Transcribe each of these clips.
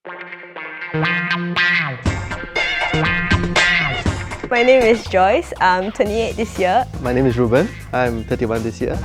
My name is Joyce. I'm 28 this year. My name is Reuben. I'm 31 this year.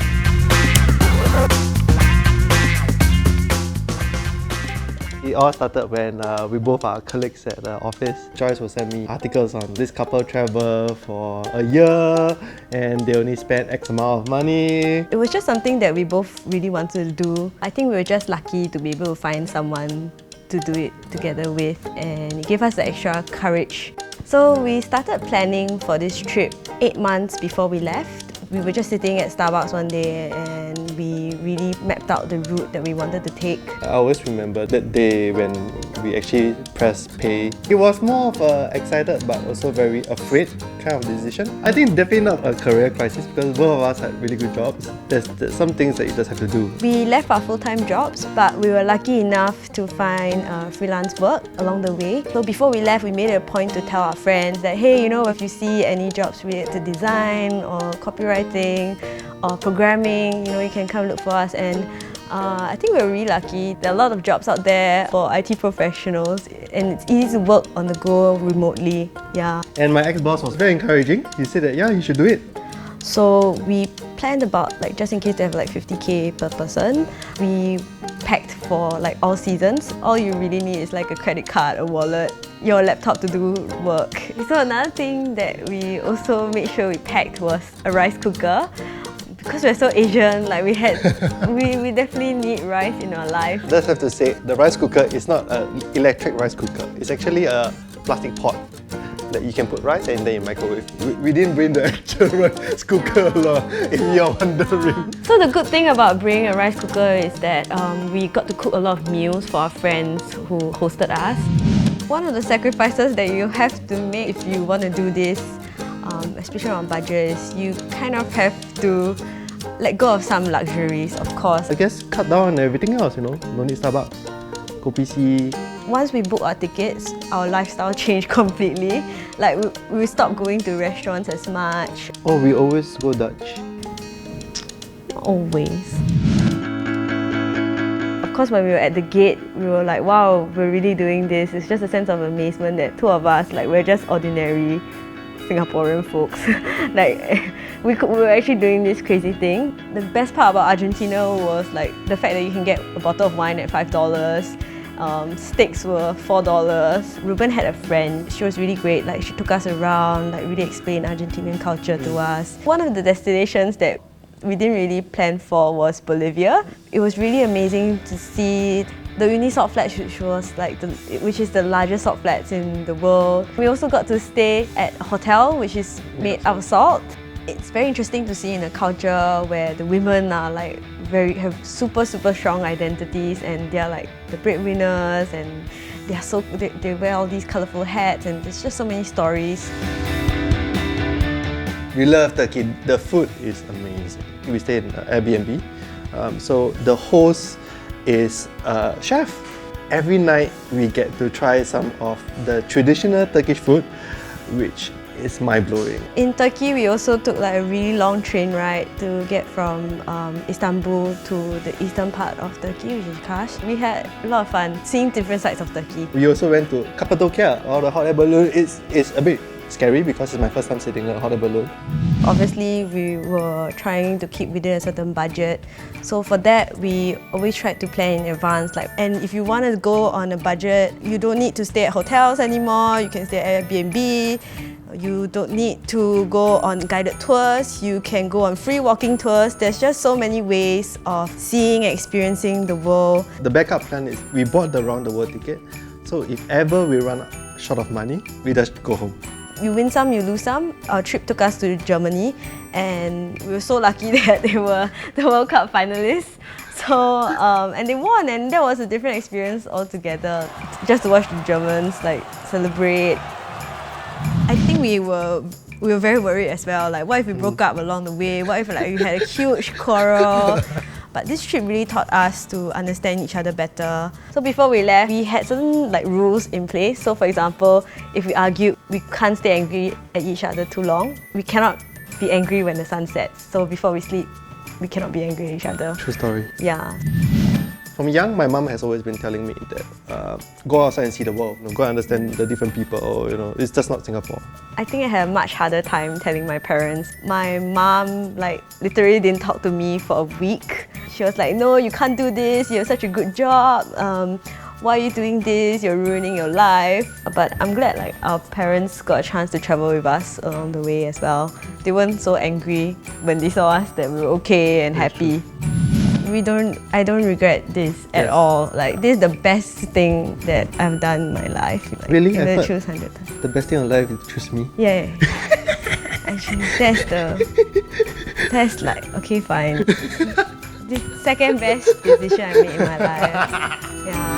It all started when we both are colleagues at the office. Joyce will send me articles on this couple travel for a year and they only spent X amount of money. It was just something that we both really wanted to do. I think we were just lucky to be able to find someone to do it together with, and it gave us the extra courage. So we started planning for this trip 8 months before we left. We were just sitting at Starbucks one day and we really mapped out the route that we wanted to take. I always remember that day when we actually pressed pay. It was more of a excited but also very afraid kind of decision. I think definitely not a career crisis because both of us had really good jobs. There's some things that you just have to do. We left our full-time jobs, but we were lucky enough to find freelance work along the way. So before we left, we made it a point to tell our friends that, hey, you know, if you see any jobs related to design or copywriting or programming, you know, you can come look for us. And I think we're really lucky. There are a lot of jobs out there for IT professionals and it's easy to work on the go remotely. Yeah. And my ex-boss was very encouraging. He said that, yeah, you should do it. So we planned about, like, just in case they have like 50k per person, we packed for like all seasons. All you really need is like a credit card, a wallet, your laptop to do work. So another thing that we also made sure we packed was a rice cooker. Because we're so Asian, like we definitely need rice in our life. Just have to say, the rice cooker is not an electric rice cooker. It's actually a plastic pot that you can put rice and then you microwave. We didn't bring the actual rice cooker along, if you're wondering. So the good thing about bringing a rice cooker is that we got to cook a lot of meals for our friends who hosted us. One of the sacrifices that you have to make if you want to do this, especially on budget, is you kind of have to let go of some luxuries, of course. I guess cut down on everything else, you know. No need Starbucks, kopi C. Once we booked our tickets, our lifestyle changed completely. Like we stopped going to restaurants as much. Oh, we always go Dutch. Always. Of course, when we were at the gate, we were like, wow, we're really doing this. It's just a sense of amazement that two of us, like, we're just ordinary Singaporean folks. Like, we were actually doing this crazy thing. The best part about Argentina was like the fact that you can get a bottle of wine at $5. Steaks were $4. Reuben had a friend. She was really great. Like, she took us around, like really explained Argentinian culture to us. One of the destinations that we didn't really plan for was Bolivia. It was really amazing to see the uni salt flats, which is the largest salt flats in the world. We also got to stay at a hotel which is made out of salt. It's very interesting to see in a culture where the women are like have super strong identities and they're like the breadwinners and they wear all these colourful hats and there's just so many stories. We love Turkey. The food is amazing. We stay in Airbnb. So the host is a chef. Every night we get to try some of the traditional Turkish food, which is mind-blowing. In Turkey, we also took like a really long train ride to get from Istanbul to the eastern part of Turkey, which is Kaş. We had a lot of fun seeing different sides of Turkey. We also went to Cappadocia, or the hot air balloon. It's a bit scary because it's my first time sitting in a hot air balloon. Obviously, we were trying to keep within a certain budget. So for that, we always tried to plan in advance. And if you want to go on a budget, you don't need to stay at hotels anymore. You can stay at Airbnb. You don't need to go on guided tours. You can go on free walking tours. There's just so many ways of seeing, experiencing the world. The backup plan is we bought the round the world ticket. So if ever we run short of money, we just go home. You win some, you lose some. Our trip took us to Germany and we were so lucky that they were the World Cup finalists. So, and they won and that was a different experience altogether. Just to watch the Germans like celebrate. I think we were very worried as well. Like, what if we broke up along the way? What if like we had a huge quarrel? But this trip really taught us to understand each other better. So before we left, we had certain like rules in place. So for example, if we argued, we can't stay angry at each other too long. We cannot be angry when the sun sets. So before we sleep, we cannot be angry at each other. True story. Yeah. From young, my mom has always been telling me that go outside and see the world, go and understand the different people, it's just not Singapore. I think I had a much harder time telling my parents. My mom literally didn't talk to me for a week. She was like, no, you can't do this, you have such a good job. Why are you doing this? You're ruining your life. But I'm glad our parents got a chance to travel with us along the way as well. They weren't so angry when they saw us that we were okay and happy. I don't regret this at all. This is the best thing that I've done in my life. Really? I'm gonna choose 100%. The best thing in life is to choose me? Yeah. Actually, that's okay, fine. The second best decision I made in my life. Yeah.